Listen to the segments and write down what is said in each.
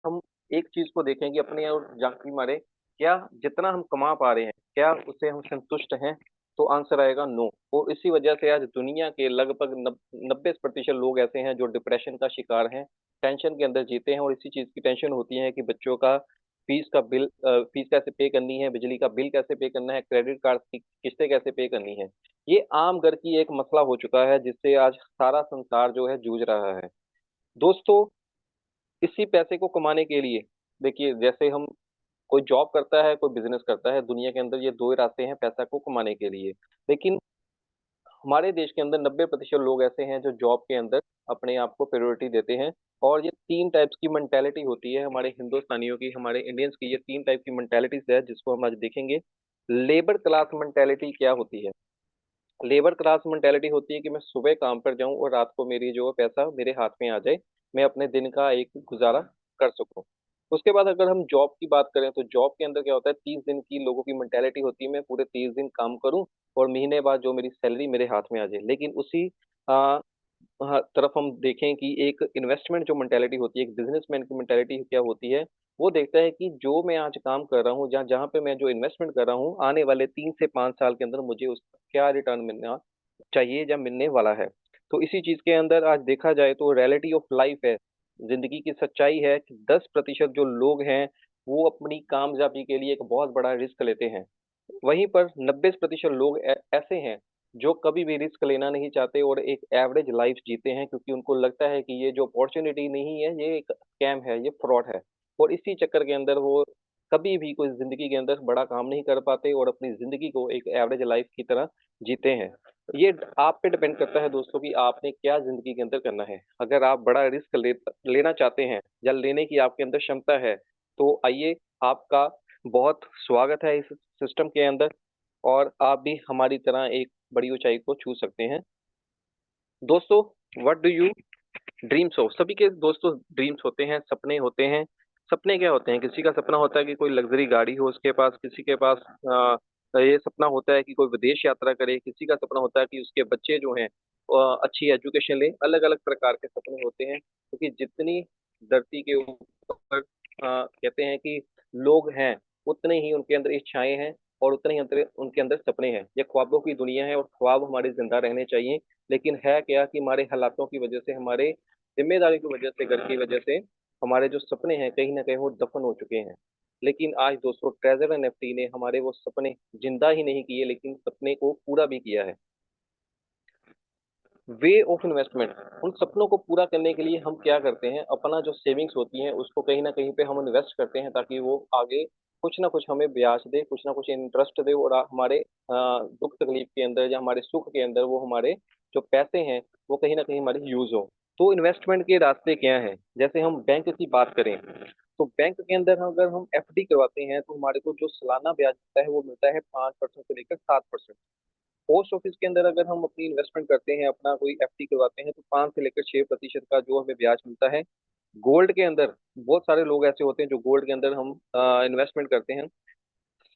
हम एक चीज को देखें कि अपने और झांकी मारे, क्या जितना हम कमा पा रहे हैं, क्या उससे हम संतुष्ट हैं? तो आंसर आएगा नो। और इसी वजह से आज दुनिया के लगभग 90% लोग ऐसे हैं जो डिप्रेशन का शिकार हैं, टेंशन के अंदर जीते हैं, और इसी चीज की टेंशन होती है कि बच्चों का फीस का बिल, फीस कैसे पे करनी है, बिजली का बिल कैसे पे करना है, क्रेडिट कार्ड की किस्तें कैसे पे करनी है। ये आम घर की एक मसला हो चुका है जिससे आज सारा संसार जो है जूझ रहा है। दोस्तों, इसी पैसे को कमाने के लिए, देखिए जैसे हम, कोई जॉब करता है, कोई बिजनेस करता है, दुनिया के अंदर ये दो ही रास्ते हैं पैसा को कमाने के लिए। लेकिन हमारे देश के अंदर 90% लोग ऐसे हैं जो जॉब के अंदर अपने आप को प्रायोरिटी देते हैं। और ये तीन टाइप्स की मेंटेलिटी होती है हमारे हिंदुस्तानियों की, हमारे इंडियंस की, ये तीन टाइप की मेंटेलिटीज है जिसको हम आज देखेंगे। लेबर क्लास मेंटेलिटी क्या होती है? लेबर क्लास मेंटेलिटी होती है कि मैं सुबह काम पर जाऊं और रात को मेरी जो है पैसा मेरे हाथ में आ जाए, मैं अपने दिन का एक गुजारा कर सकूं। उसके बाद अगर हम जॉब की बात करें तो जॉब के अंदर क्या होता है, 30 दिन की लोगों की मेंटेलिटी होती है, मैं पूरे 30 दिन काम करूं और महीने बाद जो मेरी सैलरी मेरे हाथ में आ जाए। लेकिन उसी आ, तरफ हम देखें कि एक इन्वेस्टमेंट जो मेंटेलिटी होती है, एक बिजनेसमैन की मेंटेलिटी क्या होती है, वो देखता है कि जो मैं आज काम कर रहा हूँ, जहाँ जहाँ पे मैं जो इन्वेस्टमेंट कर रहा हूँ, आने वाले 3 से 5 साल के अंदर मुझे उसका क्या रिटर्न मिलना चाहिए या मिलने वाला है। तो इसी चीज के अंदर आज देखा जाए तो रियलिटी ऑफ लाइफ है, जिंदगी की सच्चाई है कि 10% जो लोग हैं वो अपनी कामयाबी के लिए एक बहुत बड़ा रिस्क लेते हैं। वहीं पर 90% लोग ऐसे हैं जो कभी भी रिस्क लेना नहीं चाहते और एक एवरेज लाइफ जीते हैं, क्योंकि उनको लगता है कि ये जो अपॉर्चुनिटी नहीं है, ये एक स्कैम है, ये फ्रॉड है। और इसी चक्कर के अंदर वो कभी भी कोई जिंदगी के अंदर बड़ा काम नहीं कर पाते और अपनी जिंदगी को एक एवरेज लाइफ की तरह जीते हैं। ये आप पे डिपेंड करता है दोस्तों कि आपने क्या जिंदगी के अंदर करना है। अगर आप बड़ा रिस्क लेना चाहते हैं या लेने की आपके अंदर क्षमता है, तो आइए, आपका बहुत स्वागत है इस सिस्टम के अंदर, और आप भी हमारी तरह एक बड़ी ऊंचाई को छू सकते हैं। दोस्तों, what do you dreams of? सभी के दोस्तों ड्रीम्स होते हैं, सपने होते हैं। सपने क्या होते हैं? किसी का सपना होता है कि कोई लग्जरी गाड़ी हो उसके पास, किसी के पास ये सपना होता है कि कोई विदेश यात्रा करे, किसी का सपना होता है कि उसके बच्चे जो हैं अच्छी एजुकेशन ले। अलग अलग प्रकार के सपने होते हैं, क्योंकि जितनी धरती के ऊपर कहते हैं कि लोग हैं, उतने ही उनके अंदर इच्छाएं हैं और उतने ही अंदर उनके अंदर सपने हैं। ये ख्वाबों की दुनिया है और ख्वाब हमारे जिंदा रहने चाहिए। लेकिन है क्या कि हमारे हालातों की वजह से, हमारे जिम्मेदारी की वजह से, घर की वजह से हमारे जो सपने हैं कहीं ना कहीं वो दफन हो चुके हैं। लेकिन आज दोस्तों ट्रेजर एनएफटी ने हमारे वो सपने जिंदा ही नहीं किए, लेकिन सपने को पूरा भी किया है। वे ऑफ इन्वेस्टमेंट, उन सपनों को पूरा करने के लिए हम क्या करते हैं, अपना जो सेविंग्स होती हैं उसको कहीं ना कहीं पे हम इन्वेस्ट करते हैं, ताकि वो आगे कुछ ना कुछ हमें ब्याज दे, कुछ ना कुछ इंटरेस्ट दे, और हमारे दुख तकलीफ के अंदर या हमारे सुख के अंदर वो हमारे जो पैसे हैं वो कहीं ना कहीं हमारे यूज हो। तो इन्वेस्टमेंट के रास्ते क्या हैं? जैसे हम बैंक की बात करें, तो बैंक के अंदर अगर हम एफडी करवाते हैं तो हमारे को जो सालाना ब्याज मिलता है वो मिलता है 5% से लेकर 7%। पोस्ट ऑफिस के अंदर अगर हम अपनी इन्वेस्टमेंट करते हैं, अपना कोई एफडी करवाते हैं, तो 5 से लेकर 6% का जो हमें ब्याज मिलता है। गोल्ड के अंदर बहुत सारे लोग ऐसे होते हैं जो गोल्ड के अंदर हम इन्वेस्टमेंट करते हैं,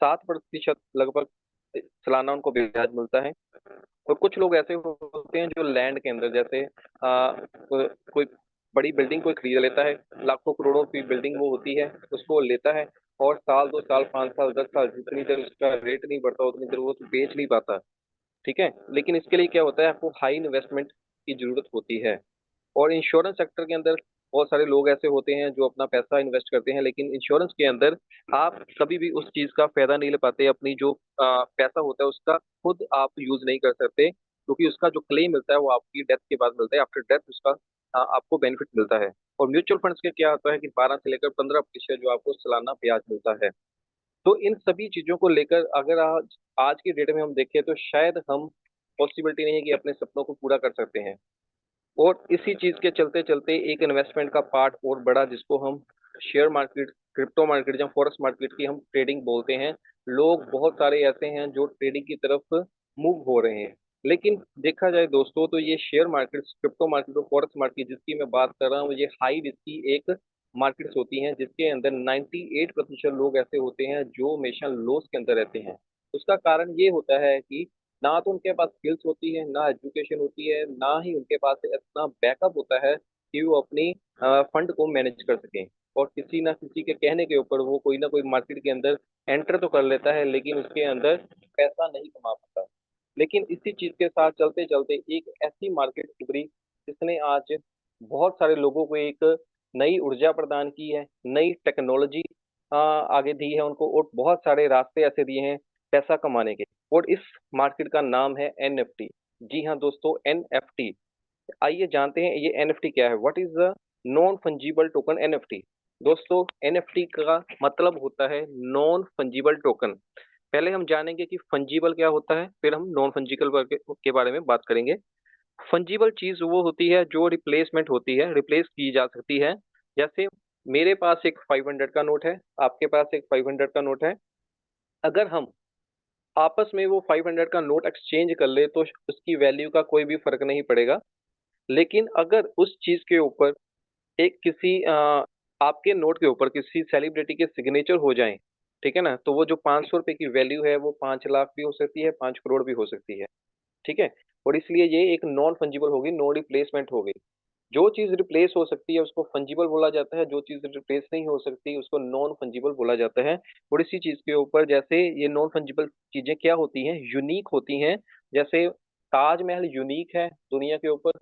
7% लगभग सालाना उनको ब्याज मिलता है। और कुछ लोग ऐसे होते हैं जो लैंड के अंदर, जैसे कोई बड़ी बिल्डिंग कोई खरीद लेता है, लाखों करोड़ों की बिल्डिंग वो होती है, उसको लेता है, और साल 2 साल 5 साल 10 साल जितनी देर उसका रेट नहीं बढ़ता उतनी देर वो तो बेच नहीं पाता। ठीक है, लेकिन इसके लिए क्या होता है, आपको हाई इन्वेस्टमेंट की जरूरत होती है। और इंश्योरेंस सेक्टर के अंदर बहुत सारे लोग ऐसे होते हैं जो अपना पैसा इन्वेस्ट करते हैं, लेकिन इंश्योरेंस के अंदर आप कभी भी उस चीज का फायदा नहीं ले पाते। अपनी जो पैसा होता है उसका खुद आप यूज नहीं कर सकते, क्योंकि उसका जो क्लेम मिलता है वो आपकी डेथ के बाद मिलता है, आफ्टर डेथ उसका आपको बेनिफिट मिलता है। और म्यूचुअल फंड्स के क्या होता है कि 12 से लेकर 15% जो आपको सालाना ब्याज मिलता है। तो इन सभी चीजों को लेकर अगर आज आज की डेट में हम देखें तो शायद हम पॉसिबिलिटी नहीं है कि अपने सपनों को पूरा कर सकते हैं। और इसी चीज के चलते चलते एक इन्वेस्टमेंट का पार्ट और बड़ा, जिसको हम शेयर मार्केट, क्रिप्टो मार्केट या फॉरेक्स मार्केट की हम ट्रेडिंग बोलते हैं। लोग बहुत सारे ऐसे हैं जो ट्रेडिंग की तरफ मूव हो रहे हैं। लेकिन देखा जाए दोस्तों तो ये शेयर मार्केट, क्रिप्टो मार्केट और फॉरेक्स मार्केट जिसकी मैं बात कर रहा हूँ, ये हाई रिस्की एक मार्केट्स होती हैं, जिसके अंदर 98% लोग ऐसे होते हैं जो हमेशा लॉस के अंदर रहते हैं। उसका कारण ये होता है कि ना तो उनके पास स्किल्स होती है, ना एजुकेशन होती है, ना ही उनके पास इतना बैकअप होता है कि वो अपनी फंड को मैनेज कर सकें। और किसी ना किसी के कहने के ऊपर वो कोई ना कोई मार्केट के अंदर एंटर तो कर लेता है, लेकिन उसके अंदर पैसा नहीं कमा पाता। लेकिन इसी चीज के साथ चलते चलते एक ऐसी मार्केट उभरी जिसने आज बहुत सारे लोगों को एक नई ऊर्जा प्रदान की है, नई टेक्नोलॉजी आगे दी है उनको, और बहुत सारे रास्ते ऐसे दिए हैं पैसा कमाने के। और इस मार्केट का नाम है एनएफटी। जी हाँ दोस्तों, एनएफटी। आइए जानते हैं ये एनएफटी क्या है। What is the non fungible token NFT. दोस्तों, एनएफटी का मतलब होता है नॉन फंजीबल टोकन। पहले हम जानेंगे कि फंजीबल क्या होता है, फिर हम नॉन फंजीबल के बारे में बात करेंगे। फंजीबल चीज वो होती है जो रिप्लेसमेंट होती है, रिप्लेस की जा सकती है। जैसे मेरे पास एक 500 का नोट है, आपके पास एक 500 का नोट है। अगर हम आपस में वो 500 का नोट एक्सचेंज कर ले तो उसकी वैल्यू का कोई भी फर्क नहीं पड़ेगा। लेकिन अगर उस चीज के ऊपर एक किसी आपके नोट के ऊपर किसी सेलिब्रिटी के सिग्नेचर हो जाएं, ठीक है ना, तो वो जो 500 रुपए की वैल्यू है वो 5 लाख भी हो सकती है, 5 करोड़ भी हो सकती है। ठीक है। और इसलिए ये एक नॉन फंजिबल होगी, नो रिप्लेसमेंट हो गई। जो चीज रिप्लेस हो सकती है उसको फंजिबल बोला जाता है, जो चीज रिप्लेस नहीं हो सकती उसको नॉन फंजिबल बोला जाता है। और इसी चीज के ऊपर जैसे ये नॉन फंजिबल चीजें क्या होती हैं, यूनिक होती हैं। जैसे ताजमहल यूनिक है दुनिया के ऊपर,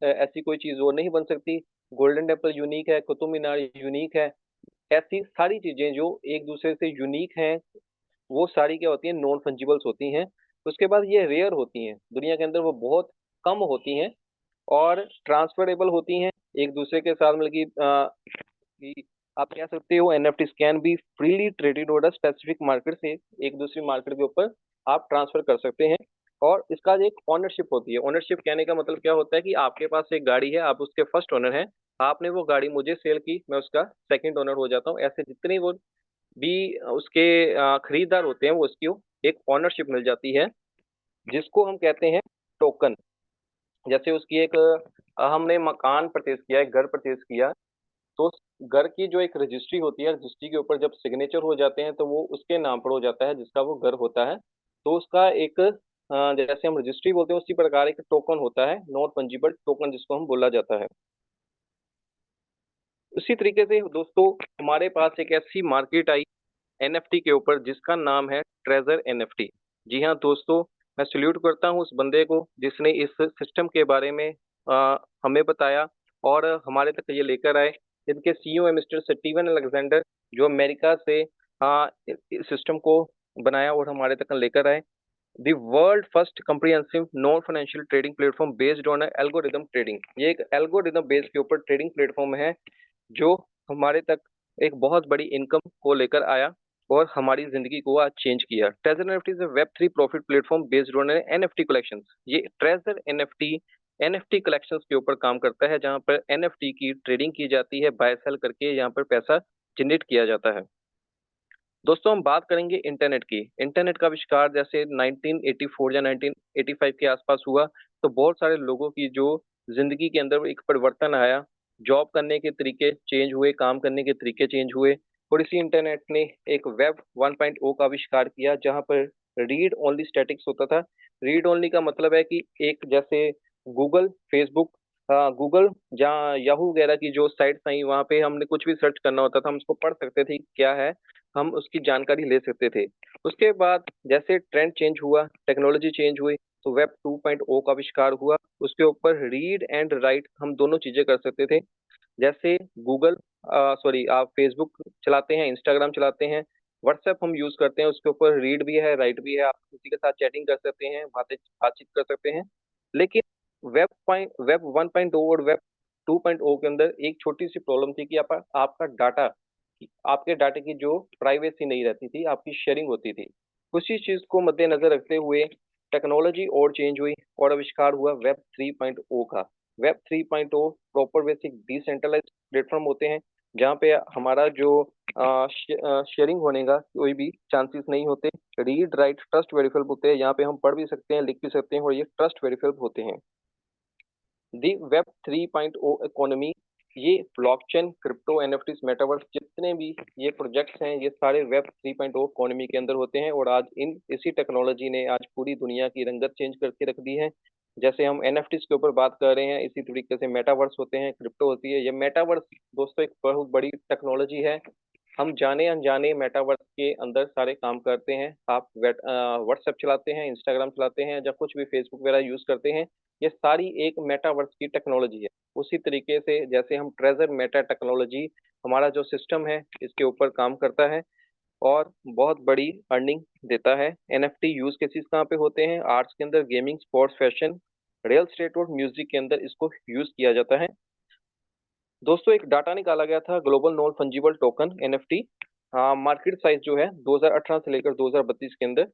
ऐसी कोई चीज और नहीं बन सकती। गोल्डन टेम्पल यूनिक है, कुतुब मीनार यूनिक है। ऐसी सारी चीजें जो एक दूसरे से यूनिक हैं, वो सारी क्या होती हैं, नॉन फंजिबल्स होती हैं। उसके बाद ये रेयर होती हैं दुनिया के अंदर, वो बहुत कम होती हैं। और ट्रांसफरेबल होती हैं एक दूसरे के साथ, मतलब कि आप कह सकते हो NFT can be freely traded on specific market से एक दूसरी मार्केट के ऊपर आप ट्रांसफर कर सकते हैं। और इसका एक ओनरशिप होती है। ओनरशिप कहने का मतलब क्या होता है कि आपके पास एक गाड़ी है, आप उसके फर्स्ट ओनर हैं। आपने वो गाड़ी मुझे सेल की, मैं उसका सेकंड ओनर हो जाता हूँ। ऐसे जितने वो भी उसके खरीदार होते हैं वो उसकी एक ओनरशिप मिल जाती है, जिसको हम कहते हैं टोकन। जैसे उसकी एक हमने मकान परचेज किया है, घर परचेज किया, तो उस घर की जो एक रजिस्ट्री होती है, रजिस्ट्री के ऊपर जब सिग्नेचर हो जाते हैं तो वो उसके नाम पर हो जाता है जिसका वो घर होता है। तो उसका एक जैसे हम रजिस्ट्री बोलते हैं उसी प्रकार एक टोकन होता है, नॉन फंजिबल टोकन जिसको हम बोला जाता है। उसी तरीके से दोस्तों हमारे पास एक ऐसी मार्केट आई एनएफटी के ऊपर जिसका नाम है ट्रेजर एनएफटी। जी हाँ दोस्तों, मैं सल्यूट करता हूँ उस बंदे को जिसने इस सिस्टम के बारे में हमें बताया और हमारे तक ये लेकर आए। इनके सीईओ है मिस्टर स्टीवन अलेक्जेंडर, जो अमेरिका से इस सिस्टम को बनाया और हमारे तक लेकर आए। The world first comprehensive non financial trading platform based on algorithm trading. ये एक एल्गोरिदम बेस के ऊपर ट्रेडिंग प्लेटफॉर्म है जो हमारे तक एक बहुत बड़ी इनकम को लेकर आया और हमारी जिंदगी को आज चेंज किया। Treasure NFT is a web 3 profit platform based on NFT collections. ये ट्रेजर एनएफटी एनएफटी कलेक्शंस के ऊपर काम करता है, जहां पर एनएफटी की ट्रेडिंग की जाती है, बाय सेल करके यहाँ पर पैसा जनरेट किया जाता है। दोस्तों हम बात करेंगे इंटरनेट की। इंटरनेट का आविष्कार जैसे 1984 या 1985 के आसपास हुआ, तो बहुत सारे लोगों की जो जिंदगी के अंदर एक परिवर्तन आया। जॉब करने के तरीके चेंज हुए, काम करने के तरीके चेंज हुए। और इसी इंटरनेट ने एक वेब 1.0 का आविष्कार किया, जहां पर रीड ओनली स्टैटिक्स होता था। रीड ओनली का मतलब है कि एक जैसे गूगल, फेसबुक, गूगल, जहाँ याहू वगैरह की जो साइट्स आई, वहां पे हमने कुछ भी सर्च करना होता था, हम उसको पढ़ सकते थे कि क्या है, हम उसकी जानकारी ले सकते थे। उसके बाद जैसे ट्रेंड चेंज हुआ, टेक्नोलॉजी चेंज हुई, तो वेब 2.0 का आविष्कार हुआ। उसके ऊपर रीड एंड राइट हम दोनों चीजें कर सकते थे। जैसे गूगल, सॉरी, आप फेसबुक चलाते हैं, इंस्टाग्राम चलाते हैं, व्हाट्सएप हम यूज करते हैं, उसके ऊपर रीड भी है, राइट भी है। आप किसी के साथ चैटिंग कर सकते हैं, बातचीत कर सकते हैं। लेकिन वेब 1.0 और वेब 2.0 के अंदर एक छोटी सी प्रॉब्लम थी कि आपका डाटा, आपके डाटा की जो प्राइवेसी नहीं रहती थी, आपकी शेयरिंग होती थी। उसी चीज को मद्देनजर रखते हुए टेक्नोलॉजी और चेंज हुई और आविष्कार हुआ वेब 3.0 का। Web 3.0 proper basic decentralize platform होते हैं, जहाँ पे हमारा जो शेयरिंग होने का कोई भी चांसेस नहीं होते। रीड राइट ट्रस्ट वेरीफाइबल होते हैं, यहाँ पे हम पढ़ भी सकते हैं, लिख भी सकते हैं, और ये ट्रस्ट वेरीफाइबल होते हैं। दी वेब 3.0 इकोनॉमी, ये ब्लॉकचेन, क्रिप्टो, एनएफटीज, मेटावर्स, जितने भी ये प्रोजेक्ट्स हैं, ये सारे वेब 3.0 इकोनॉमी के अंदर होते हैं। और आज इन इसी टेक्नोलॉजी ने आज पूरी दुनिया की रंगत चेंज करके रख दी है। जैसे हम एनएफटीज के ऊपर बात कर रहे हैं, इसी तरीके से मेटावर्स होते हैं, क्रिप्टो होती है। ये मेटावर्स दोस्तों एक बहुत बड़ी टेक्नोलॉजी है। हम जाने अनजाने मेटावर्स के अंदर सारे काम करते हैं। आप व्हाट्सएप चलाते हैं, इंस्टाग्राम चलाते हैं, या कुछ भी फेसबुक वगैरह यूज करते हैं, ये सारी एक मेटावर्स की टेक्नोलॉजी है। उसी तरीके से जैसे हम ट्रेजर मेटा टेक्नोलॉजी, हमारा जो सिस्टम है इसके ऊपर काम करता है और बहुत बड़ी अर्निंग देता है। एनएफटी यूज केसेस कहाँ पे होते हैं? आर्ट्स के अंदर, gaming, sports, fashion, real estate और म्यूजिक के अंदर इसको यूज किया जाता है। दोस्तों एक डाटा निकाला गया था, global non fungible token NFT. Market size जो है 2018 से लेकर 2032 के अंदर,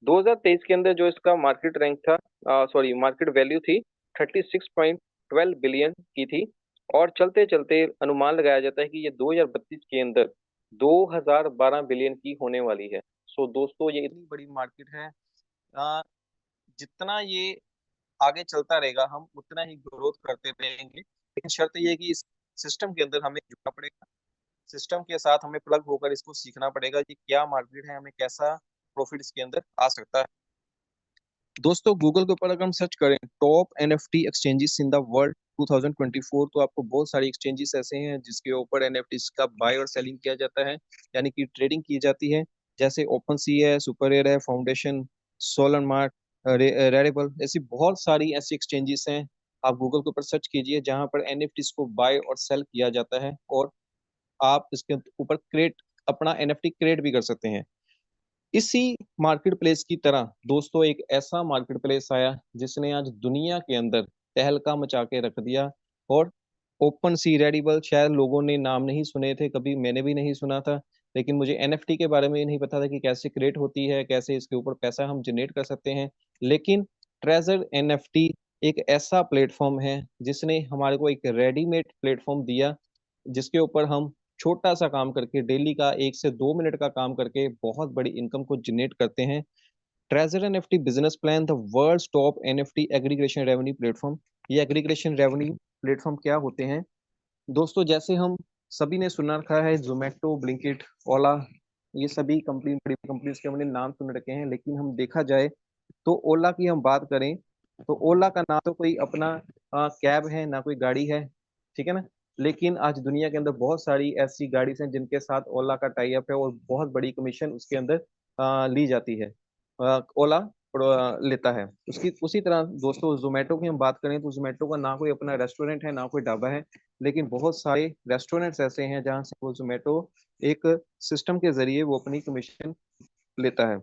2023 के अंदर जो इसका मार्केट रैंक था, सॉरी मार्केट वैल्यू थी 36.12 बिलियन की थी। और चलते चलते अनुमान लगाया जाता है कि ये 2032 के अंदर 2012 बिलियन की होने वाली है। सो दोस्तों ये इतनी बड़ी मार्केट है। अ, जितना ये आगे चलता रहेगा हम उतना ही ग्रोथ करते रहेंगे, लेकिन शर्त ये है कि इस सिस्टम के अंदर हमें जुड़ना पड़ेगा। सिस्टम के साथ हमें प्लग होकर इसको सीखना पड़ेगा कि क्या मार्केट है, हमें कैसा प्रॉफिट इसके अंदर आ सकता है। दोस्तों गूगल के ऊपर अगर हम सर्च करें top NFT exchanges in the world 2024, तो आपको बहुत सारी एक्सचेंजेस ऐसे हैं जिसके ऊपर एनएफटी का बाय और सेलिंग किया जाता है, यानी कि ट्रेडिंग की जाती है। जैसे ओपन सी है, सुपर एयर है, फाउंडेशन, सोलन मार्ट, रेडेबल, ऐसी बहुत सारी ऐसी एक्सचेंजेस हैं। आप गूगल के ऊपर सर्च कीजिए जहां पर एनएफटी को बाय और सेल किया जाता है, और आप इसके ऊपर क्रिएट अपना एनएफटी क्रिएट भी कर सकते हैं। इसी मार्केट प्लेस की तरह दोस्तों एक ऐसा मार्केट प्लेस आया जिसने आज दुनिया के अंदर तहलका मचा के रख दिया। और ओपन सी, रेडिबल, शायद लोगों ने नाम नहीं सुने थे, कभी मैंने भी नहीं सुना था, लेकिन मुझे एनएफटी के बारे में ही नहीं पता था कि कैसे क्रिएट होती है, कैसे इसके ऊपर पैसा हम जनरेट कर सकते हैं। लेकिन ट्रेजर एनएफटी एक ऐसा प्लेटफॉर्म है जिसने हमारे को एक रेडीमेड प्लेटफॉर्म दिया, जिसके ऊपर हम छोटा सा काम करके, डेली का 1 से 2 मिनट का काम करके बहुत बड़ी इनकम को जनरेट करते हैं। Treasure NFT business plan, the world's top NFT aggregation revenue platform. ये एग्रीगेशन रेवेन्यू प्लेटफॉर्म क्या होते हैं दोस्तों? जैसे हम सभी ने सुन रखा है जोमेटो, ब्लिंकिट, ओला, ये सभी कंपनी, बड़ी कंपनीज के हमने नाम सुन रखे हैं, लेकिन हम देखा जाए तो ओला की हम बात करें तो ओला का ना तो कोई अपना कैब है, ना कोई गाड़ी है, ठीक है ना। लेकिन आज दुनिया के अंदर बहुत सारी ऐसी गाड़ी हैं जिनके साथ ओला का टाई अप है, और बहुत बड़ी कमीशन उसके अंदर ली जाती है। ओला लेता है उसकी। उसी तरह दोस्तों जोमेटो की हम बात करें तो जोमेटो का ना कोई अपना रेस्टोरेंट है, ना कोई ढाबा है, लेकिन बहुत सारे रेस्टोरेंट्स ऐसे हैं जहाँ से वो जोमेटो एक सिस्टम के जरिए वो अपनी कमीशन लेता है।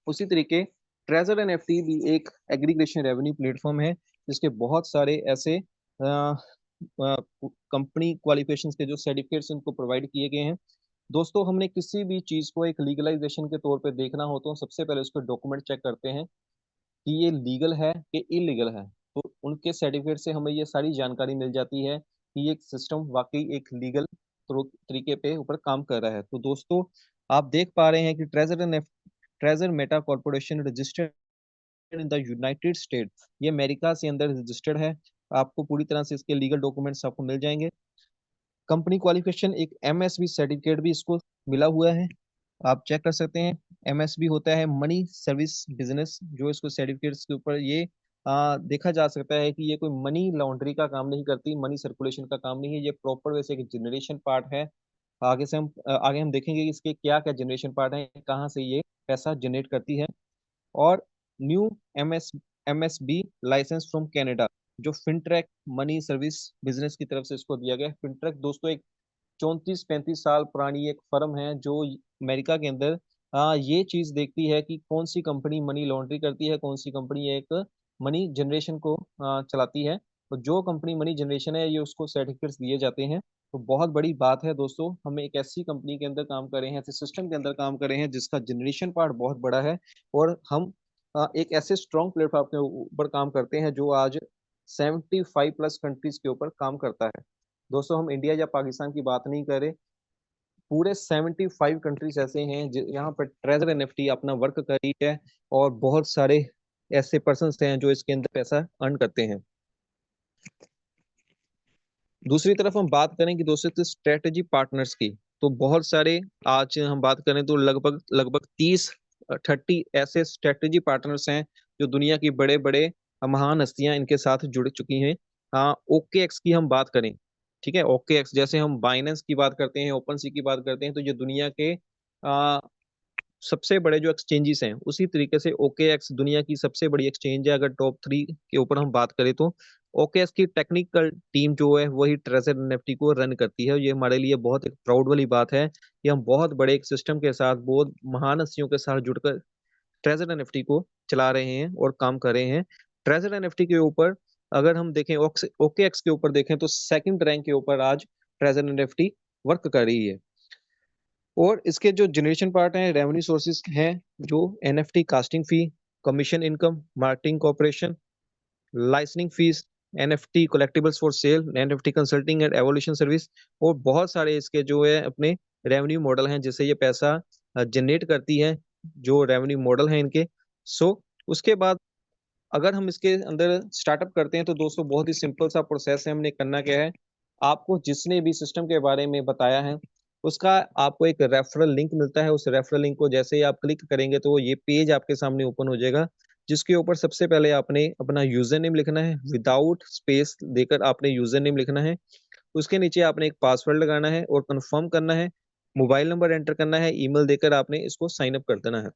उसी तरीके ट्रेजर एनएफटी भी एक एग्रीगेशन रेवेन्यू प्लेटफॉर्म है, जिसके बहुत सारे ऐसे कंपनी क्वालिफिकेशंस के जो सर्टिफिकेट्स उनको प्रोवाइड किए गए हैं। दोस्तों हमने किसी भी चीज को एक लीगलाइजेशन के तौर पे देखना हो तो सबसे पहले उसके डॉक्यूमेंट चेक करते हैं कि ये लीगल है कि इलीगल है। तो उनके सर्टिफिकेट से हमें ये सारी जानकारी मिल जाती है कि ये सिस्टम वाकई एक लीगल तरीके पे ऊपर काम कर रहा है। तो दोस्तों आप देख पा रहे हैं कि treasure Meta corporation registered in the United state, ये अमेरिका से अंदर रजिस्टर्ड है। आपको पूरी तरह से इसके लीगल डॉक्यूमेंट्स आपको मिल जाएंगे। कंपनी क्वालिफिकेशन एक एमएसबी सर्टिफिकेट भी इसको मिला हुआ है, आप चेक कर सकते हैं। एमएसबी होता है मनी सर्विस बिजनेस, जो इसको सर्टिफिकेट्स के ऊपर ये देखा जा सकता है कि ये कोई मनी लॉन्ड्री का काम नहीं करती, मनी सर्कुलेशन का काम नहीं है, ये प्रॉपर वैसे एक जनरेशन पार्ट है। आगे हम देखेंगे कि इसके क्या क्या जनरेशन पार्ट है, कहाँ से ये पैसा जनरेट करती है। और new MS MSB license from Canada, जो फिनट्रैक मनी सर्विस बिजनेस की तरफ से इसको दिया गया। फिनट्रैक दोस्तों एक 34-35 साल पुरानी एक फर्म है जो अमेरिका के अंदर ये चीज देखती है कि कौन सी कंपनी मनी लॉन्ड्री करती है, कौन सी कंपनी एक मनी जनरेशन को चलाती है। तो जो कंपनी मनी जनरेशन है ये उसको सर्टिफिकेट्स दिए जाते हैं। तो बहुत बड़ी बात है दोस्तों, हम एक ऐसी कंपनी के अंदर काम कर रहे हैं, ऐसे सिस्टम के अंदर काम कर रहे हैं जिसका जनरेशन पार्ट बहुत बड़ा है। और हम एक ऐसे स्ट्रॉन्ग प्लेटफॉर्म के ऊपर काम करते हैं जो आज 75+ कंट्रीज के ऊपर काम करता है। दोस्तों हम इंडिया या पाकिस्तान की बात नहीं कर रहे, पूरे 75 कंट्रीज ऐसे हैं यहाँ पर ट्रेजर एनएफटी अपना वर्क कर रही है, और बहुत सारे ऐसे पर्सन हैं जो इसके अंदर पैसा अर्न करते हैं। दूसरी तरफ हम बात करें कि दोस्तों स्ट्रेटेजी पार्टनर्स की, तो बहुत सारे आज हम बात करें तो लगभग लगभग 30-30 ऐसे स्ट्रेटेजी पार्टनर्स हैं जो दुनिया की बड़े बड़े महान हस्तियां इनके साथ जुड़ चुकी हैं। हाँ, ओके एक्स की हम बात करें, ठीक है, ओके एक्स जैसे हम बाइनेंस की बात करते हैं, ओपन सी की बात करते हैं, तो ये दुनिया के सबसे बड़े जो एक्सचेंजेस हैं, उसी तरीके से ओके एक्स दुनिया की सबसे बड़ी एक्सचेंज है। अगर टॉप 3 के ऊपर हम बात करें तो ओके एक्स की टेक्निकल टीम जो है वही ट्रेजर एनएफटी को रन करती है। ये हमारे लिए बहुत एक प्राउड वाली बात है कि हम बहुत बड़े एक सिस्टम के साथ, बहुत महान हस्तियों के साथ जुड़कर ट्रेजर एनएफटी को चला रहे हैं और काम कर रहे हैं। ट्रेजर एनएफटी के ऊपर अगर हम देखें, ओके एक्स के ऊपर देखें, तो सेकंड रैंक के ऊपर आज ट्रेजर एनएफटी वर्क कर रही है। और इसके जो जनरेशन पार्ट हैं, रेवेन्यू सोर्सेज हैं, जो NFT casting fee, commission income, marketing corporation, licensing fees, NFT collectibles for sale, NFT consulting and evolution service, और बहुत सारे इसके जो है अपने रेवेन्यू मॉडल हैं जिससे ये पैसा जनरेट करती है, जो रेवेन्यू मॉडल है इनके। सो उसके बाद अगर हम इसके अंदर स्टार्टअप करते हैं तो दोस्तों बहुत ही सिंपल सा प्रोसेस है। हमने करना क्या है, आपको जिसने भी सिस्टम के बारे में बताया है उसका आपको एक रेफरल लिंक मिलता है। उस रेफरल लिंक को जैसे ही आप क्लिक करेंगे तो ये पेज आपके सामने ओपन हो जाएगा, जिसके ऊपर सबसे पहले आपने अपना यूजर नेम लिखना है, विदाउट स्पेस देकर आपने यूजर नेम लिखना है। उसके नीचे आपने एक पासवर्ड लगाना है और कंफर्म करना है, मोबाइल नंबर एंटर करना है, ईमेल देकर आपने इसको साइन अप कर देना है।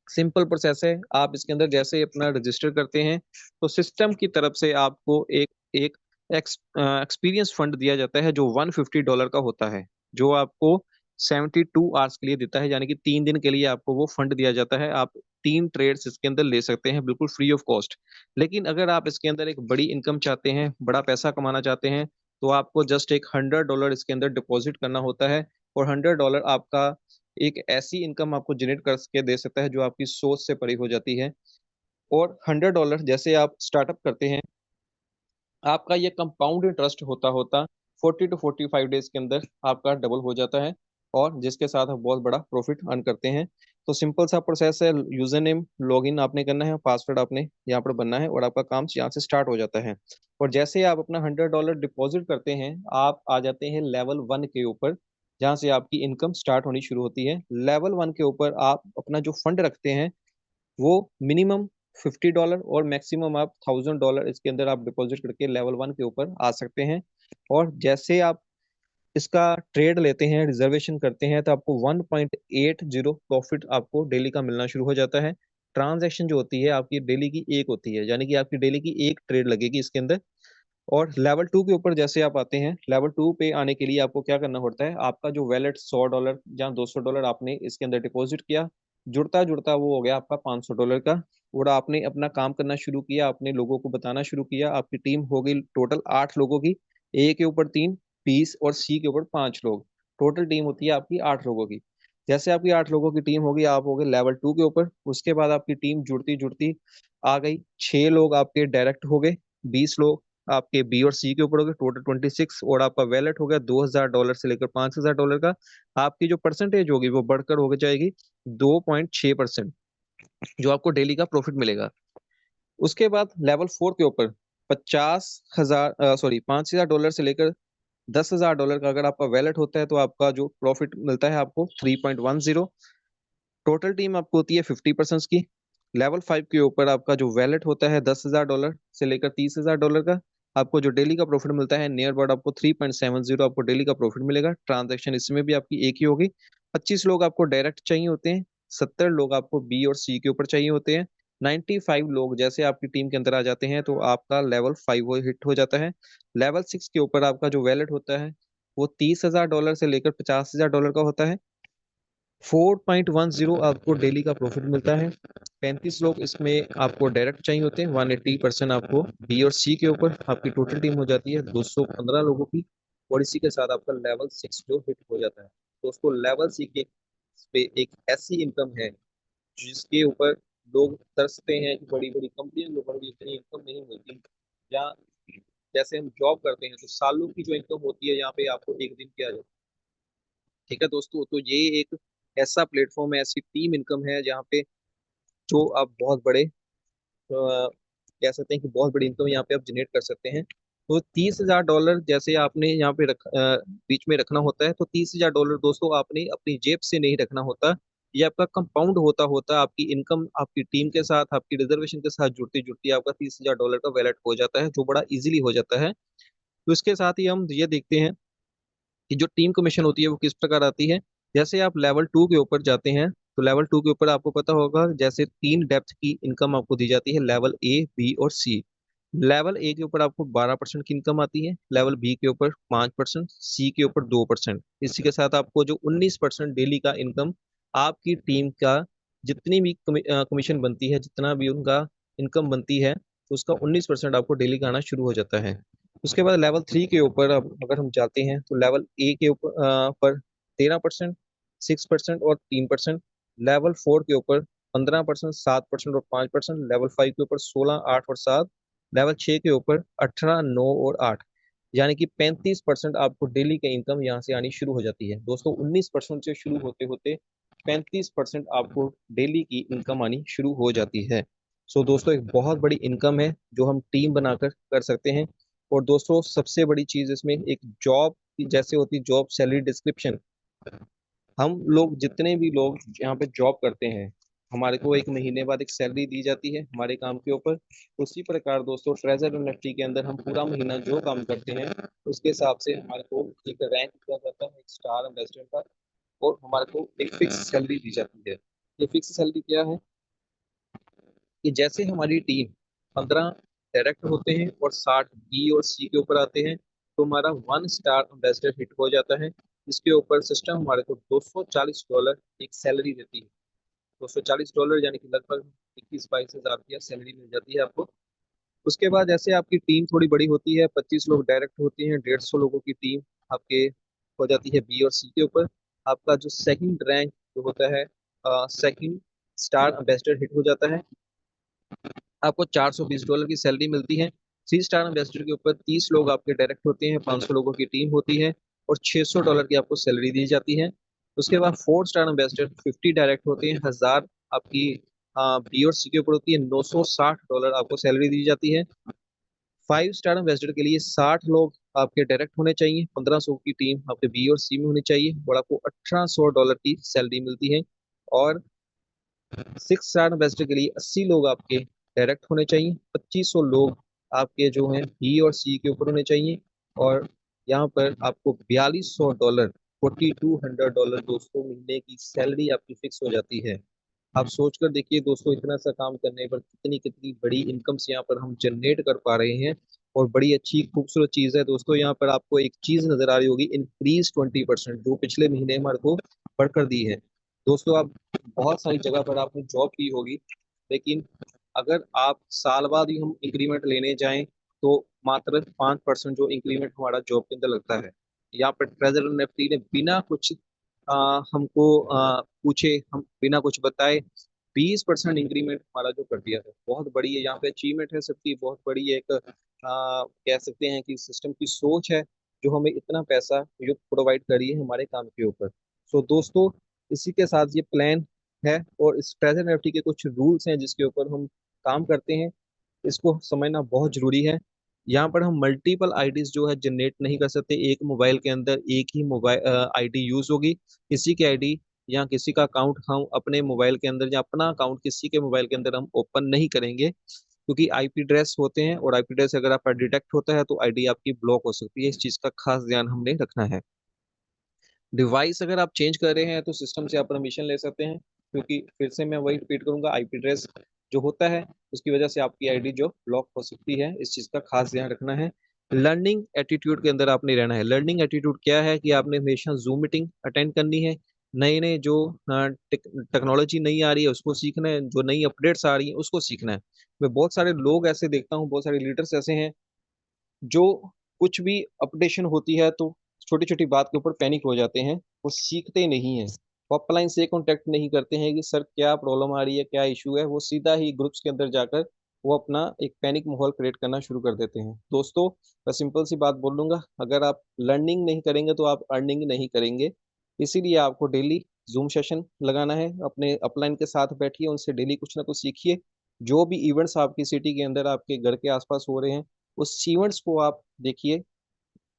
सिंपल प्रोसेस है। आप इसके अंदर जैसे अपना रजिस्टर करते हैं तो सिस्टम की तरफ से आपको एक एक एक्सपीरियंस फंड दिया जाता है जो $150 का होता है, जो आपको 72 आवर्स के लिए देता है, यानी कि 3 दिन के लिए आपको वो फंड दिया जाता है। आप 3 ट्रेड्स इसके अंदर ले सकते हैं बिल्कुल फ्री ऑफ कॉस्ट। लेकिन अगर आप इसके अंदर एक बड़ी इनकम चाहते हैं, बड़ा पैसा कमाना चाहते हैं, तो आपको जस्ट एक $100 इसके अंदर डिपॉजिट करना होता है। और $100 आपका एक ऐसी इनकम आपको जनरेट करके दे सकता है जो आपकी सोच से परे हो जाती है। और $100 जैसे आप स्टार्टअप करते हैं, आपका ये कंपाउंड इंटरेस्ट होता होता 40 to 45 डेज के अंदर आपका डबल हो जाता है, और जिसके साथ आप बहुत बड़ा प्रॉफिट अर्न करते हैं। तो सिंपल सा प्रोसेस है, यूजर नेम लॉगिन आपने करना है, पासवर्ड आपने यहाँ पर बनना है, और आपका काम यहाँ से स्टार्ट हो जाता है। और जैसे आप अपना $100 डिपॉजिट करते हैं, आप आ जाते हैं लेवल 1 के ऊपर, जहाँ से आपकी इनकम स्टार्ट होनी शुरू होती है। लेवल 1 के ऊपर आप अपना जो फंड रखते हैं वो मिनिमम $50 और मैक्सिमम आप $1000 इसके अंदर आप डिपॉजिट करके लेवल 1 के ऊपर आ सकते हैं। और जैसे आप इसका ट्रेड लेते हैं, रिजर्वेशन करते हैं, तो आपको 1.80 प्रॉफिट आपको डेली का मिलना शुरू हो जाता है। ट्रांजैक्शन जो होती है आपकी डेली की एक होती है, यानी कि आपकी डेली की एक ट्रेड लगेगी इसके अंदर। और लेवल 2 के ऊपर जैसे आप आते हैं, लेवल 2 पे आने के लिए आपको क्या करना होता है, आपका जो वैलेट $100 या $200 आपने इसके अंदर डिपॉजिट किया, जुड़ता जुड़ता वो हो गया आपका $500 का। और आपने अपना काम करना शुरू किया, आपने लोगों को बताना शुरू किया, आपकी टीम हो गई टोटल 8 लोगों की। ए के ऊपर 3, बी और सी के ऊपर 5 लोग, टोटल टीम होती है आपकी 8 लोगों की। जैसे आपकी 8 लोगों की टीम होगी, आप हो गए लेवल 2 के ऊपर। उसके बाद आपकी टीम जुड़ती जुड़ती आ गई, 6 लोग आपके डायरेक्ट हो गए, 20 लोग आपके बी और सी के ऊपर हो गए, टोटल 26। और आपका वैलेट हो गया $2000 से लेकर $5000 का। आपकी जो परसेंटेज होगी वो बढ़कर हो जाएगी 2.6%, जो आपको डेली का प्रॉफिट मिलेगा। उसके बाद लेवल 4 के ऊपर 5,000 से लेकर $10,000 का अगर आपका वैलेट होता है, तो आपका जो प्रॉफिट मिलता है आपको 3.10। टोटल टीम आपको होती है 50% की। लेवल 5 के ऊपर आपका जो वैलेट होता है $10,000 से लेकर $30,000 का, आपको जो डेली का प्रॉफिट मिलता है नियर अबाउट आपको 3.70 आपको डेली का प्रॉफिट मिलेगा। ट्रांजैक्शन इसमें भी आपकी एक ही होगी। 25 लोग आपको डायरेक्ट चाहिए होते हैं, 70 लोग आपको बी और सी के ऊपर चाहिए होते हैं, 95 लोग जैसे आपकी टीम के अंदर आ जाते हैं तो आपका लेवल 5 वो हिट हो जाता है। लेवल 6 के ऊपर आपका जो वैलेट होता है वो $30,000 से लेकर $50,000 का होता है। 4.10 आपको डेली का प्रॉफिट मिलता है। 35 लोग इसमें आपको डायरेक्ट चाहिए होते हैं, 180% आपको बी और सी के ऊपर। आपकी टोटल टीम हो जाती है 215 लोगों की। और इसी के साथ आपका लेवल 6 जो हिट हो जाता है। दोस्तों लेवल 6 के पे एक ऐसी इनकम है जिसके ऊपर लोग तरसते हैं कि बड़ी बड़ी कंपनियों के ऊपर भी इतनी इनकम नहीं मिलती। या जैसे हम जॉब करते हैं तो सालों की जो इनकम होती है यहाँ पे आपको एक दिन की आ जाती है। ठीक है दोस्तों, तो ये एक ऐसा प्लेटफॉर्म है, ऐसी टीम इनकम है जहाँ पे जो आप बहुत बड़े कह सकते हैं कि बहुत बड़ी इनकम यहाँ पे आप जनरेट कर सकते हैं। तो $30,000 जैसे आपने यहाँ पे बीच में रखना होता है, तो $30,000 दोस्तों आपने अपनी जेब से नहीं रखना होता। ये आपका कंपाउंड होता होता आपकी इनकम आपकी टीम के साथ, आपकी रिजर्वेशन के साथ जुड़ती जुड़ती आपका $30,000 का वैलेट हो जाता है, जो बड़ा इजीली हो जाता है। तो इसके साथ ही हम ये देखते हैं कि जो टीम कमीशन होती है वो किस प्रकार आती है। जैसे आप लेवल 2 के ऊपर जाते हैं, तो लेवल 2 के ऊपर आपको पता होगा जैसे 3 डेप्थ की इनकम आपको दी जाती है, लेवल A, B और C। लेवल ए के ऊपर आपको 12% की इनकम आती है, लेवल बी के ऊपर 5%, सी के ऊपर 2%। इसी के साथ आपको जो 19% डेली का इनकम आपकी टीम का जितनी भी कमीशन बनती है, जितना भी उनका इनकम बनती है, तो उसका 19% आपको डेली का आना शुरू हो जाता है। उसके बाद लेवल 3 के ऊपर अब अगर हम जाते हैं तो लेवल ए के ऊपर पर 13%, 6% और 3%। लेवल 4 के ऊपर 15%, 7% और 5%। लेवल 5 के ऊपर 16, 8 और 7। लेवल 6 के ऊपर 18, 9 और 8। यानी कि 35% आपको डेली का इनकम यहाँ से आनी शुरू हो जाती है दोस्तों। 19% से शुरू होते होते 35% आपको डेली की इनकम आनी शुरू हो जाती है। सो दोस्तों एक बहुत बड़ी इनकम है जो हम टीम बनाकर कर सकते हैं। और दोस्तों सबसे बड़ी चीज इसमें एक जॉब जैसे होती है, जॉब सैलरी डिस्क्रिप्शन। हम लोग जितने भी लोग यहाँ पे जॉब करते हैं, हमारे को एक महीने बाद एक सैलरी दी जाती है हमारे काम के ऊपर। उसी प्रकार दोस्तों ट्रेजर एनएफटी के अंदर हम पूरा महीना जो काम करते हैं उसके हिसाब से हमारे को एक रैंक दिया जाता है, एक स्टार एम्बेसडर का। और हमारे को एक फिक्स सैलरी दी जाती है। ये फिक्स सैलरी क्या है कि जैसे हमारी टीम 15 डायरेक्ट होते हैं और 60 बी और सी के ऊपर आते हैं, तो हमारा 1 स्टार एम्बेसडर हिट हो जाता है। इसके ऊपर सिस्टम हमारे को $240 एक सैलरी देती है। $240 यानी कि लगभग 21-22 हज़ार रुपया सैलरी मिल जाती है आपको। उसके बाद जैसे आपकी टीम थोड़ी बड़ी होती है, 25 लोग डायरेक्ट होते हैं, 150 लोगों की टीम आपके हो जाती है बी और सी के ऊपर। आपका जो सेकंड रैंक जो होता है, सेकंड स्टार एम्बेसडर हिट हो जाता है, आपको $420 की सैलरी मिलती है। 3 स्टार एम्बेसडर के ऊपर 30 लोग आपके डायरेक्ट होते हैं, 500 लोगों की टीम होती है और $600 की आपको सैलरी दी जाती है। उसके बाद 4 स्टार एम्बेसडर 50 डायरेक्ट होते हैं, 1000 आपकी बी और सी के ऊपर होती है, $960 आपको सैलरी दी जाती है। 5 स्टार एम्बेसडर के लिए 60 लोग आपके डायरेक्ट होने चाहिए, 1500 की टीम आपके बी और सी में होनी चाहिए और आपको $1800 की सैलरी मिलती है। और 6 स्टार एम्बेसडर के लिए 80 लोग आपके डायरेक्ट होने चाहिए, 2500 लोग आपके जो हैं बी और सी के ऊपर होने चाहिए। और यहाँ पर आपको $4200, $4200 दोस्तों महीने की सैलरी आपकी फिक्स हो जाती है। आप सोच कर देखिए दोस्तों, इतना सा काम करने पर कितनी कितनी बड़ी इनकम यहाँ पर हम जनरेट कर पा रहे हैं। और बड़ी अच्छी खूबसूरत चीज है दोस्तों, यहाँ पर आपको एक चीज नजर आ रही होगी, इंक्रीज 20%, जो पिछले महीने हमारे को बढ़कर दी है। दोस्तों आप बहुत सारी जगह पर आपने जॉब की होगी, लेकिन अगर आप साल बाद ही हम इंक्रीमेंट लेने जाएं तो मात्र 5% जो इंक्रीमेंट हमारा जॉब के अंदर लगता है। यहाँ पर ट्रेजर नेफ्टी ने बिना कुछ हमको पूछे, हम बिना कुछ बताए 20% इंक्रीमेंट हमारा जो कर दिया है, बहुत बड़ी है। यहाँ पे अचीवमेंट है सबकी, बहुत बड़ी एक कह सकते हैं कि सिस्टम की सोच है जो हमें इतना पैसा जो प्रोवाइड करी है हमारे काम के ऊपर। सो दोस्तों इसी के साथ ये प्लान है और इस ट्रेजर एनएफटी के कुछ रूल्स हैं जिसके ऊपर हम काम करते हैं, इसको समझना बहुत जरूरी है। यहाँ पर हम मल्टीपल आईडीज जो है जनरेट नहीं कर सकते, एक मोबाइल के अंदर एक ही मोबाइल आईडी यूज होगी। किसी की आईडी या किसी का अकाउंट हम अपने मोबाइल के अंदर या अपना अकाउंट किसी के मोबाइल के अंदर हम ओपन नहीं करेंगे, क्योंकि आईपी एड्रेस होते हैं और आईपी एड्रेस अगर आपका डिटेक्ट होता है तो आईडी आपकी ब्लॉक हो सकती है। इस चीज का खास ध्यान हमने रखना है। डिवाइस अगर आप चेंज कर रहे हैं तो सिस्टम से आप परमिशन ले सकते हैं, क्योंकि फिर से मैं वही रिपीट करूंगा, आईपी एड्रेस जो होता है उसकी वजह से आपकी आईडी जो ब्लॉक हो सकती है, इस चीज का खास ध्यान रखना है। लर्निंग एटीट्यूड के अंदर आपने रहना है। लर्निंग एटीट्यूड क्या है कि आपने हमेशा जूम मीटिंग अटेंड करनी है, नए नए जो टेक्नोलॉजी नई आ रही है उसको सीखना है, जो नई अपडेट्स आ रही है उसको सीखना है। मैं बहुत सारे लोग ऐसे देखता हूँ, बहुत सारे लीडर्स ऐसे हैं जो कुछ भी अपडेशन होती है तो छोटी छोटी बात के ऊपर पैनिक हो जाते हैं, वो सीखते नहीं हैं। वो अपलाइन से कांटेक्ट नहीं करते हैं कि सर क्या प्रॉब्लम आ रही है, क्या इशू है, वो सीधा ही ग्रुप्स के अंदर जाकर वो अपना एक पैनिक माहौल क्रिएट करना शुरू कर देते हैं। दोस्तों मैं सिंपल सी बात बोल दूंगा, अगर आप लर्निंग नहीं करेंगे तो आप अर्निंग नहीं करेंगे। इसीलिए आपको डेली जूम सेशन लगाना है, अपने अपलाइन के साथ बैठिए, उनसे डेली कुछ ना कुछ सीखिए। जो भी इवेंट्स आपकी सिटी के अंदर आपके घर के आसपास हो रहे हैं उस इवेंट्स को आप देखिए,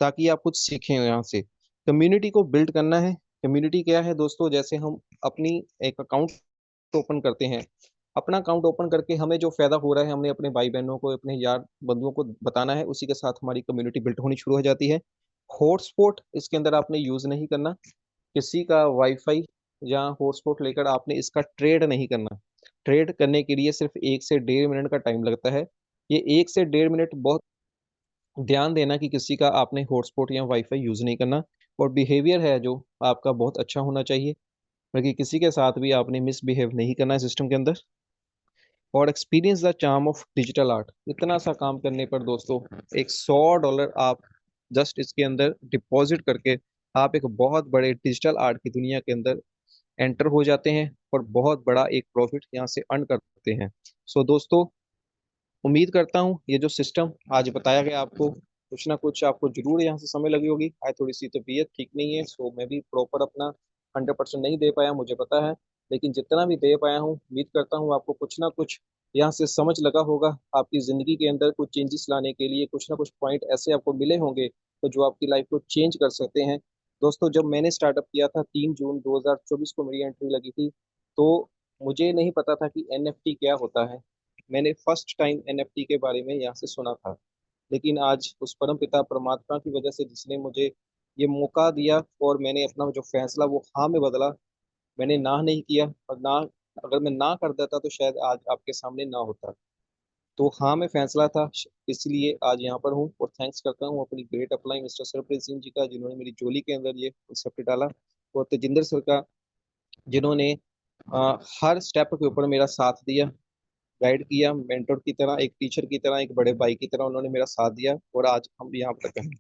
ताकि आप कुछ सीखें यहाँ से। कम्युनिटी को बिल्ड करना है, कम्युनिटी क्या है दोस्तों, जैसे हम अपनी एक अकाउंट ओपन करते हैं, अपना अकाउंट ओपन करके हमें जो फायदा हो रहा है हमने अपने भाई बहनों को, अपने यार बंधुओं को बताना है, उसी के साथ हमारी कम्युनिटी बिल्ड होनी शुरू हो जाती है। हॉटस्पॉट इसके अंदर आपने यूज नहीं करना, किसी का वाईफाई या हॉटस्पॉट लेकर आपने इसका ट्रेड नहीं करना। ट्रेड करने के लिए सिर्फ 1 से 1.5 मिनट का टाइम लगता है। ये 1 से 1.5 मिनट बहुत ध्यान देना कि किसी का आपने हॉटस्पॉट या वाईफाई यूज नहीं करना। और बिहेवियर है जो आपका बहुत अच्छा होना चाहिए, बल्कि किसी के साथ भी आपने मिसबिहेव नहीं करना है सिस्टम के अंदर। और experience the charm of digital art, इतना सा काम करने पर दोस्तों एक $100 आप जस्ट इसके अंदर डिपॉजिट करके आप एक बहुत बड़े डिजिटल आर्ट की दुनिया के अंदर एंटर हो जाते हैं और बहुत बड़ा एक प्रॉफिट यहाँ से अर्न करते हैं। सो दोस्तों, उम्मीद करता हूँ ये जो सिस्टम आज बताया गया आपको, कुछ ना कुछ आपको जरूर यहाँ से समय लगी होगी। आज थोड़ी सी तबीयत ठीक नहीं है, सो मैं भी प्रॉपर अपना 100% नहीं दे पाया, मुझे पता है। लेकिन जितना भी दे पाया हूँ, उम्मीद करता हूँ आपको कुछ ना कुछ यहाँ से समझ लगा होगा। आपकी जिंदगी के अंदर कुछ चेंजेस लाने के लिए कुछ ना कुछ पॉइंट ऐसे आपको मिले होंगे तो जो आपकी लाइफ को चेंज कर सकते हैं। दोस्तों, जब मैंने स्टार्टअप किया था 3 जून 2024 को मेरी एंट्री लगी थी, तो मुझे नहीं पता था कि एनएफटी क्या होता है। मैंने फर्स्ट टाइम एनएफटी के बारे में यहाँ से सुना था। लेकिन आज उस परम पिता परमात्मा की वजह से जिसने मुझे ये मौका दिया, और मैंने अपना जो फैसला वो हाँ में बदला, मैंने ना नहीं किया। और ना, अगर मैं ना कर देता तो शायद आज आपके सामने ना होता। तो हाँ में फैसला था, इसलिए आज यहाँ पर हूँ। और थैंक्स करता हूँ अपनी great apply mister Sarpreet Singh ji का, जिन्होंने मेरी जोली के अंदर ये कंसेप्ट डाला। और तेजिंदर सर का, जिन्होंने हर स्टेप के ऊपर मेरा साथ दिया, गाइड किया, मेंटर की तरह, एक टीचर की तरह, एक बड़े भाई की तरह उन्होंने मेरा साथ दिया, और आज हम यहाँ तक हैं।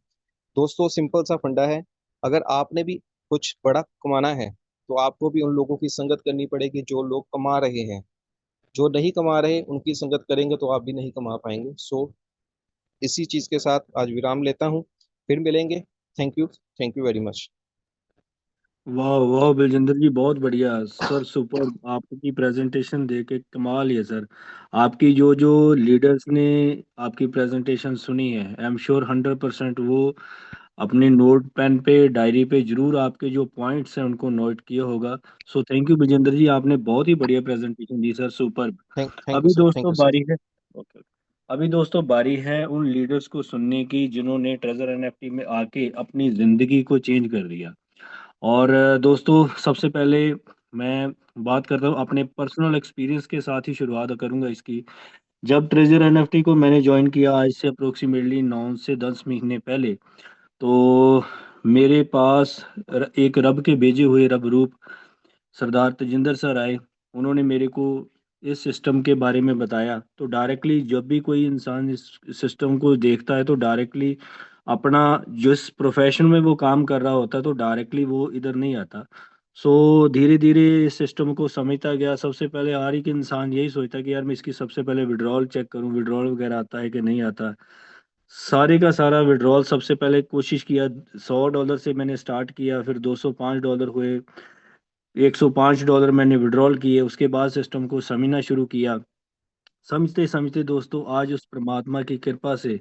दोस्तों, सिंपल सा फंडा है, अगर आपने भी कुछ बड़ा कमाना है तो आपको भी उन लोगों की संगत करनी पड़ेगी जो लोग कमा रहे हैं। जो नहीं कमा रहे उनकी संगत करेंगे तो आप भी नहीं कमा पाएंगे। सो इसी चीज के साथ आज विराम लेता हूँ, फिर मिलेंगे। Thank you, thank you very much. वाह वाह बलजिंदर जी, बहुत बढ़िया सर, सुपर। आपकी प्रेजेंटेशन देख के कमाल ही है सर। आपकी जो जो लीडर्स ने आपकी प्रेजेंटेशन सुनी है, आई एम श्योर 100% वो अपने नोट पेन पे डायरी पे जरूर आपके जो पॉइंट्स हैं उनको नोट किया होगा। सो थैंक यू बलजिंदर जी, आपने बहुत ही बढ़िया presentation the sir, super. Thank you अभी सर, थैंक दोस्तों यू सर। बारी है, ओके, अभी दोस्तों बारी है उन लीडर्स को सुनने की जिन्होंने ट्रेजर एनएफटी में आके अपनी जिंदगी को चेंज कर दिया। और दोस्तों सबसे पहले मैं बात करता हूँ अपने पर्सनल एक्सपीरियंस के साथ ही शुरुआत करूंगा इसकी। जब ट्रेजर एनएफटी को मैंने ज्वाइन किया आज से अप्रोक्सीमेटली 9 से 10 महीने पहले, तो मेरे पास एक रब के भेजे हुए रब रूप सरदार तेजिंदर सर आए। उन्होंने मेरे को इस सिस्टम के बारे में बताया। तो डायरेक्टली जब भी कोई इंसान इस सिस्टम को देखता है तो डायरेक्टली अपना जिस प्रोफेशन में वो काम कर रहा होता है तो डायरेक्टली वो इधर नहीं आता। सो धीरे धीरे इस सिस्टम को समझता गया। सबसे पहले हर एक इंसान यही सोचता है कि यार मैं इसकी सबसे पहले विड्रॉल चेक करूं, विड्रॉल वगैरह आता है कि नहीं आता। सारे का सारा विड्रॉल सबसे पहले कोशिश किया, $100 से मैंने स्टार्ट किया, फिर $205 हुए, $105 मैंने विड्रॉल किए। उसके बाद सिस्टम को समझना शुरू किया। समझते समझते दोस्तों आज उस परमात्मा की कृपा से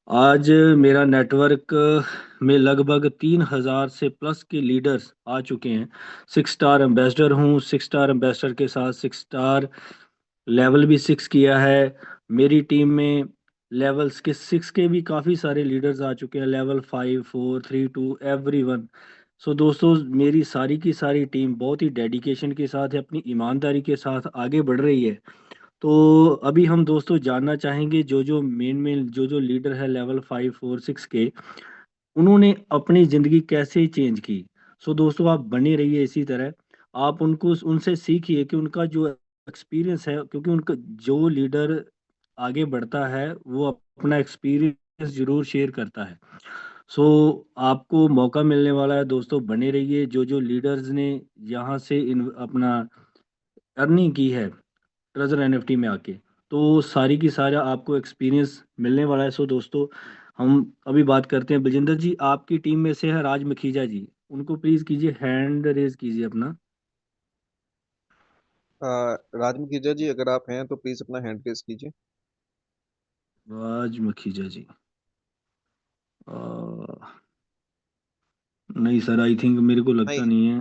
आज मेरा नेटवर्क में लगभग 3,000 से प्लस के लीडर्स आ चुके हैं। 6 स्टार एम्बेसडर हूँ, 6 स्टार एम्बेसडर के साथ 6 स्टार लेवल भी 6 किया है। मेरी टीम में लेवल्स के 6 के भी काफ़ी सारे लीडर्स आ चुके हैं, लेवल 5, 4, 3, 2 एवरीवन। सो दोस्तों मेरी सारी की सारी टीम बहुत ही डेडिकेशन के साथ है, अपनी ईमानदारी के साथ आगे बढ़ रही है। तो अभी हम दोस्तों जानना चाहेंगे जो जो मेन मेन जो जो लीडर है लेवल 5, 4, 6 के, उन्होंने अपनी ज़िंदगी कैसे चेंज की। सो दोस्तों आप बने रहिए इसी तरह, आप उनको उनसे सीखिए कि उनका जो एक्सपीरियंस है, क्योंकि उनका जो लीडर आगे बढ़ता है वो अपना एक्सपीरियंस जरूर शेयर करता है। सो आपको मौका मिलने वाला है दोस्तों, बने रहिए। जो जो लीडर्स ने यहाँ से अपना अर्निंग की है ट्रेजर एनएफटी में आके, तो सारी की सारा आपको एक्सपीरियंस मिलने वाला है। सो दोस्तों हम अभी बात करते हैं बलजिंदर जी, आपकी टीम में से है राज मखीजा जी, उनको प्लीज कीजिए, हैंड रेज कीजिए अपना। राजमुखीजा जी, अगर आप हैं तो प्लीज अपना हैंड रेस कीजिए। राज मखीजा जी, अ, नहीं सर, आई थिंक मेरे को लगता नहीं नहीं है।